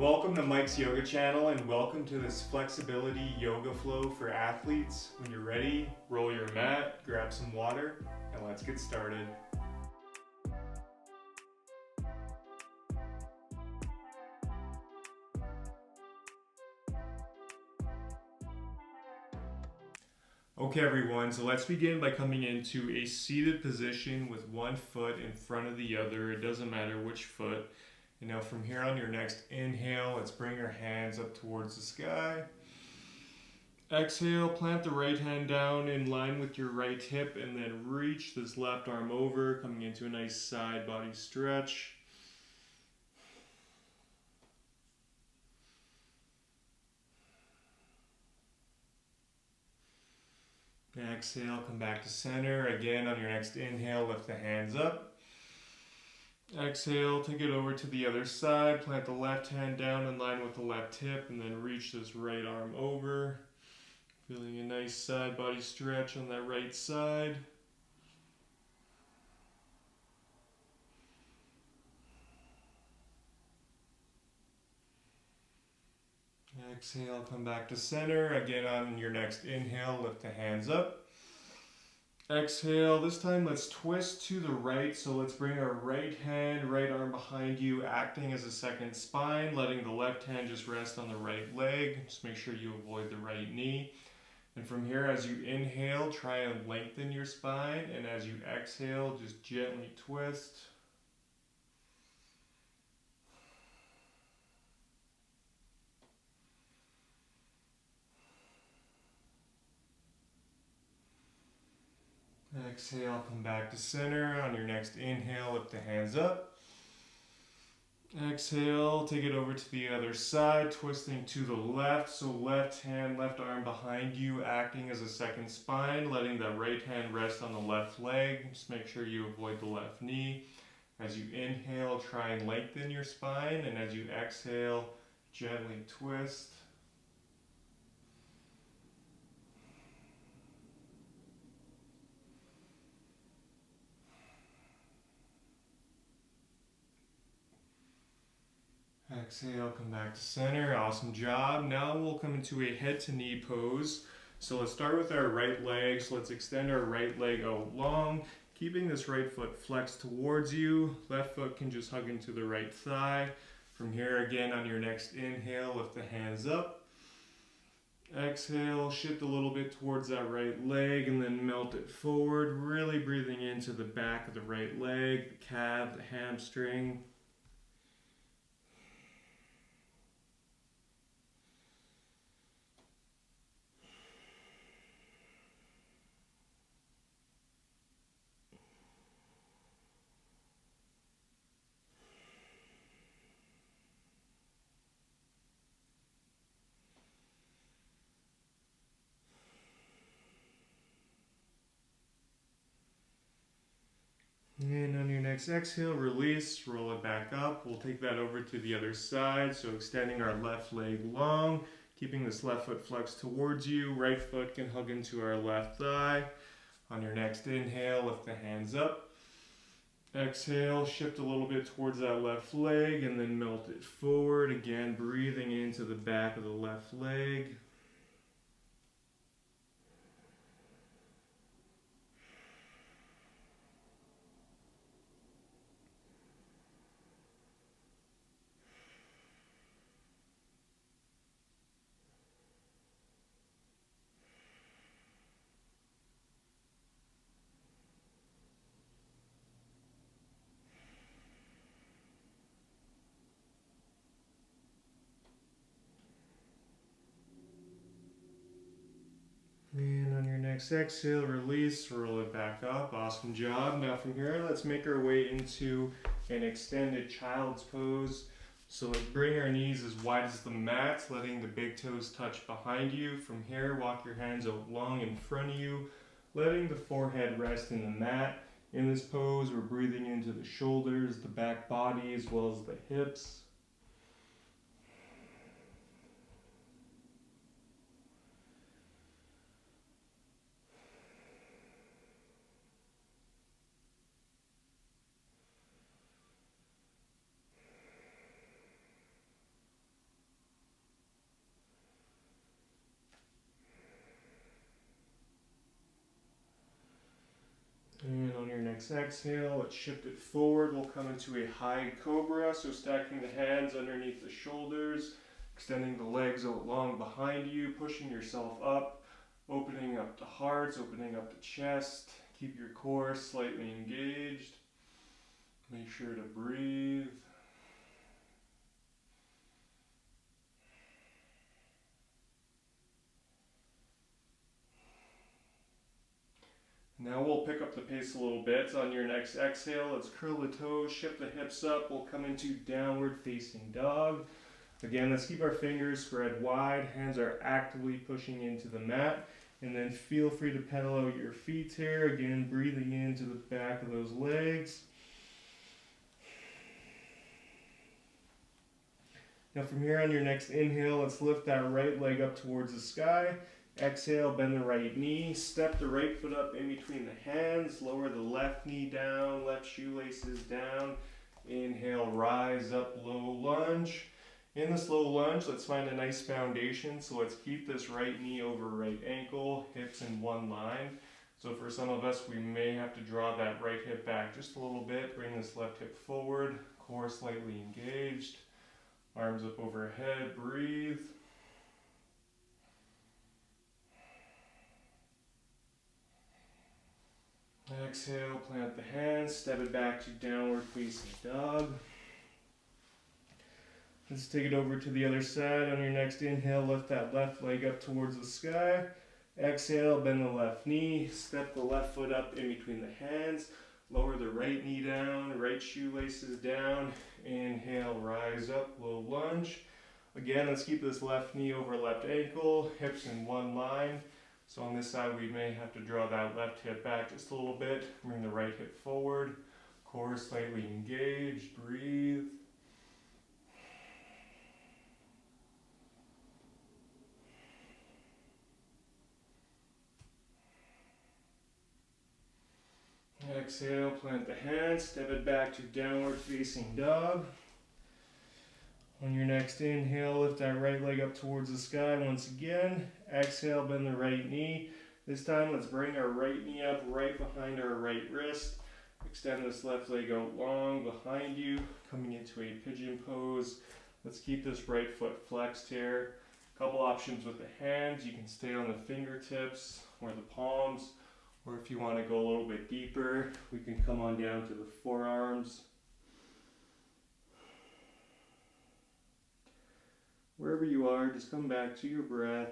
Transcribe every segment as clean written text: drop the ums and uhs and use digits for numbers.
Welcome to Mike's Yoga channel and welcome to this flexibility yoga flow for athletes. When you're ready, roll your mat, grab some water, and let's get started. Okay everyone, so let's begin by coming into a seated position with one foot in front of the other. It doesn't matter which foot. And now from here on your next inhale, let's bring our hands up towards the sky. Exhale, plant the right hand down in line with your right hip and then reach this left arm over, coming into a nice side body stretch. Exhale, come back to center. Again, on your next inhale, lift the hands up. Exhale, take it over to the other side. Plant the left hand down in line with the left hip and then reach this right arm over. Feeling a nice side body stretch on that right side. Exhale, come back to center. Again, on your next inhale, lift the hands up. Exhale, this time let's twist to the right. So let's bring our right hand, right arm behind you, acting as a second spine, letting the left hand just rest on the right leg. Just make sure you avoid the right knee. And from here, as you inhale, try and lengthen your spine. And as you exhale, just gently twist. Exhale, come back to center. On your next inhale, lift the hands up. Exhale, take it over to the other side, twisting to the left. So left hand, left arm behind you, acting as a second spine, letting the right hand rest on the left leg. Just make sure you avoid the left knee. As you inhale, try and lengthen your spine. And as you exhale, gently twist. Exhale, come back to center. Awesome job. Now we'll come into a head to knee pose. So let's start with our right leg. So let's extend our right leg out long, keeping this right foot flexed towards you. Left foot can just hug into the right thigh. From here, again, on your next inhale, lift the hands up. Exhale, shift a little bit towards that right leg and then melt it forward, really breathing into the back of the right leg, the calf, the hamstring. And on your next exhale, release, roll it back up. We'll take that over to the other side. So extending our left leg long, keeping this left foot flexed towards you. Right foot can hug into our left thigh. On your next inhale, lift the hands up. Exhale, shift a little bit towards that left leg and then melt it forward. Again, breathing into the back of the left leg. And on your next exhale, release, roll it back up. Awesome job. Now from here, let's make our way into an extended child's pose. So let's bring our knees as wide as the mat, letting the big toes touch behind you. From here, walk your hands out long in front of you, letting the forehead rest in the mat. In this pose, we're breathing into the shoulders, the back body, as well as the hips. next exhale, let's shift it forward. We'll come into a high cobra, so stacking the hands underneath the shoulders, extending the legs out long behind you, pushing yourself up, opening up the hearts, opening up the chest. Keep your core slightly engaged. Make sure to breathe. Now we'll pick up the pace a little bit. On your next exhale, let's curl the toes, shift the hips up. We'll come into downward facing dog. Again, let's keep our fingers spread wide. Hands are actively pushing into the mat. And then feel free to pedal out your feet here. Again, breathing into the back of those legs. Now from here on your next inhale, let's lift that right leg up towards the sky. Exhale, bend the right knee, step the right foot up in between the hands, lower the left knee down, left shoelaces down. Inhale, rise up, low lunge. In this low lunge, let's find a nice foundation. So let's keep this right knee over right ankle, hips in one line. So for some of us, we may have to draw that right hip back just a little bit, bring this left hip forward, core slightly engaged, arms up overhead, breathe. Exhale, plant the hands, step it back to downward facing dog. Let's take it over to the other side. On your next inhale, lift that left leg up towards the sky. Exhale, bend the left knee, step the left foot up in between the hands, lower the right knee down, right shoelaces down. Inhale, rise up, low lunge. Again, let's keep this left knee over left ankle, hips in one line. So on this side, we may have to draw that left hip back just a little bit. Bring the right hip forward. Core slightly engaged. Breathe. Exhale, plant the hands. Step it back to downward facing dog. On your next inhale, lift that right leg up towards the sky once again. Exhale, bend the right knee. This time, let's bring our right knee up right behind our right wrist. Extend this left leg out long behind you, coming into a pigeon pose. Let's keep this right foot flexed here. A couple options with the hands. You can stay on the fingertips or the palms, or if you want to go a little bit deeper, we can come on down to the forearms. Wherever you are, just come back to your breath.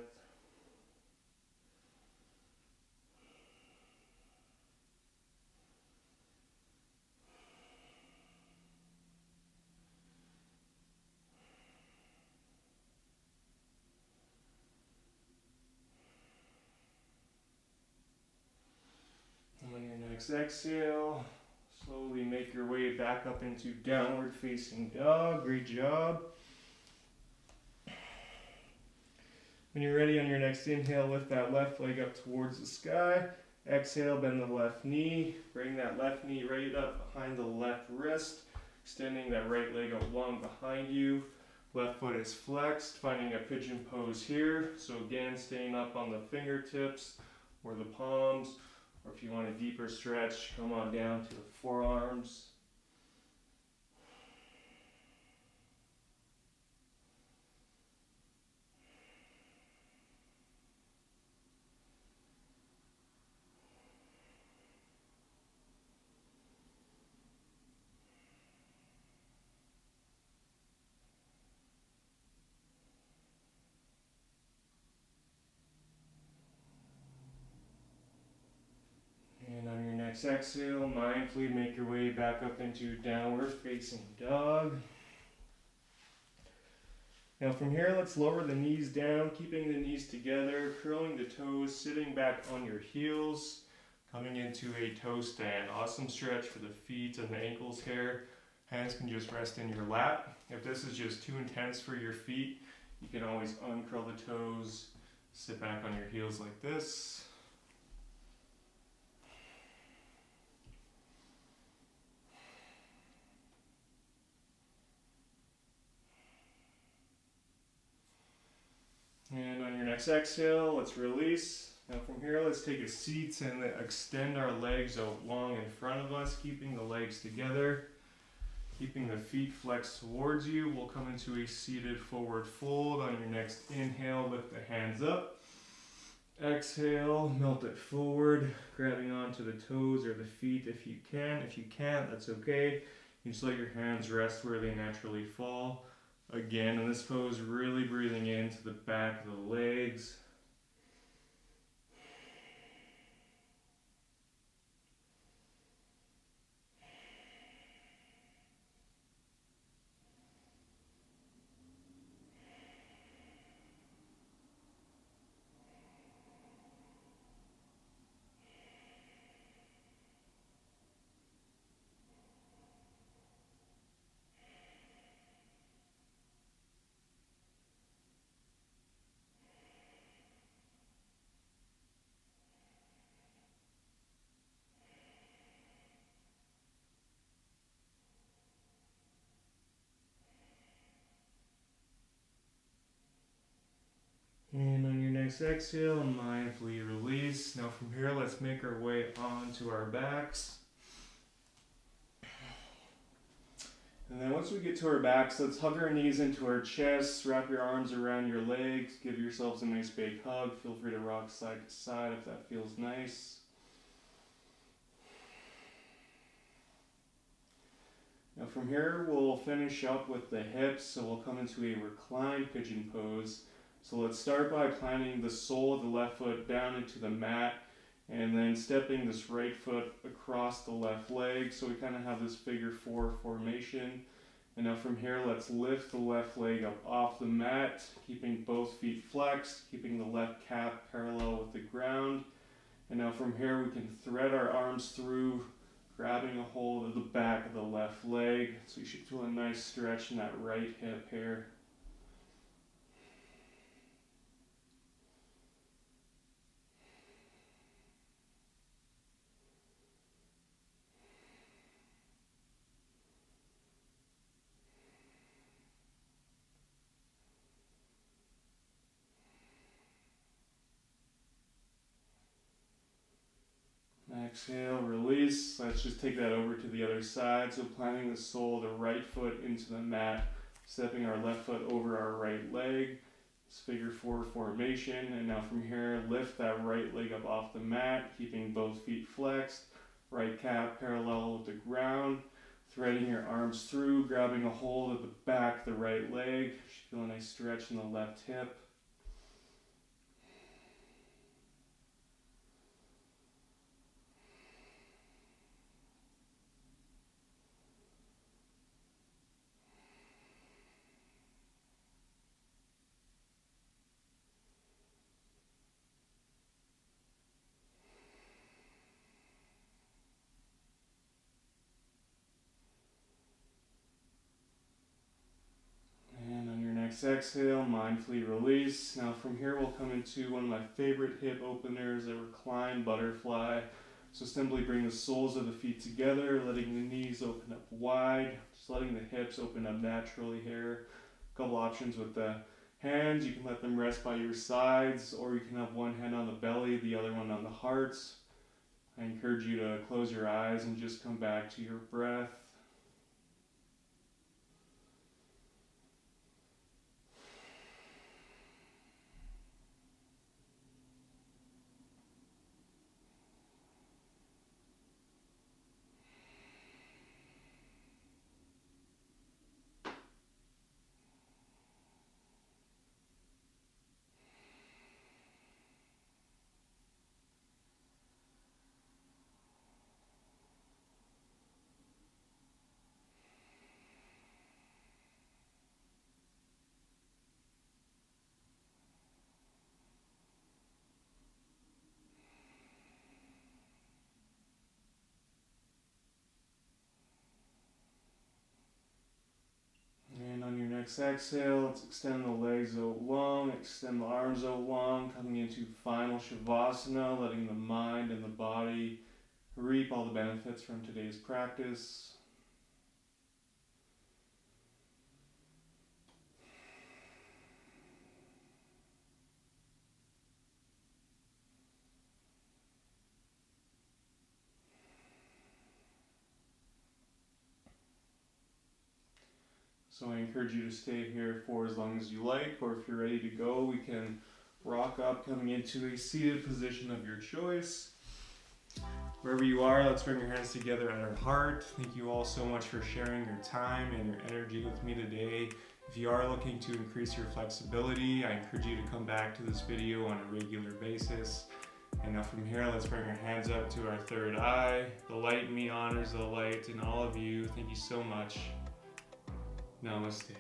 And on your next exhale, slowly make your way back up into downward facing dog. Great job. When you're ready, on your next inhale, lift that left leg up towards the sky. Exhale, bend the left knee. Bring that left knee right up behind the left wrist, extending that right leg out long behind you. Left foot is flexed, finding a pigeon pose here. So again, staying up on the fingertips or the palms, or if you want a deeper stretch, come on down to the forearms. And on your next exhale, mindfully make your way back up into downward facing dog. Now from here, let's lower the knees down, keeping the knees together, curling the toes, sitting back on your heels, coming into a toe stand. Awesome stretch for the feet and the ankles here. Hands can just rest in your lap. If this is just too intense for your feet, you can always uncurl the toes, sit back on your heels like this. And on your next exhale, let's release. Now from here, let's take a seat and extend our legs out long in front of us, keeping the legs together, keeping the feet flexed towards you. We'll come into a seated forward fold. On your next inhale, lift the hands up. Exhale, melt it forward, grabbing onto the toes or the feet if you can. If you can't, that's okay. You just let your hands rest where they naturally fall. Again, in this pose, really breathing into the back of the legs. And on your next exhale, mindfully release. Now from here, let's make our way onto our backs. And then once we get to our backs, let's hug our knees into our chests, wrap your arms around your legs, give yourselves a nice big hug. Feel free to rock side to side if that feels nice. Now from here, we'll finish up with the hips, so we'll come into a reclined pigeon pose. So let's start by planting the sole of the left foot down into the mat and then stepping this right foot across the left leg. So we kind of have this figure four formation. And now from here, let's lift the left leg up off the mat, keeping both feet flexed, keeping the left calf parallel with the ground. And now from here, we can thread our arms through, grabbing a hold of the back of the left leg. So you should feel a nice stretch in that right hip here. Exhale, release. Let's just take that over to the other side. So planting the sole of the right foot into the mat, stepping our left foot over our right leg. It's figure four formation. And now from here, lift that right leg up off the mat, keeping both feet flexed, right calf parallel with the ground, threading your arms through, grabbing a hold of the back of the right leg. Feel a nice stretch in the left hip. Exhale, mindfully release. Now from here we'll come into one of my favorite hip openers, a reclined butterfly. So simply bring the soles of the feet together, letting the knees open up wide, just letting the hips open up naturally here. A couple options with the hands, you can let them rest by your sides, or you can have one hand on the belly, the other one on the heart. I encourage you to close your eyes and just come back to your breath. Next exhale, let's extend the legs out long, extend the arms out long, coming into final Shavasana, letting the mind and the body reap all the benefits from today's practice. So I encourage you to stay here for as long as you like, or if you're ready to go, we can rock up coming into a seated position of your choice. Wherever you are, let's bring our hands together at our heart. Thank you all so much for sharing your time and your energy with me today. If you are looking to increase your flexibility, I encourage you to come back to this video on a regular basis. And now from here, let's bring our hands up to our third eye. The light in me honors the light in all of you. Thank you so much. Namaste.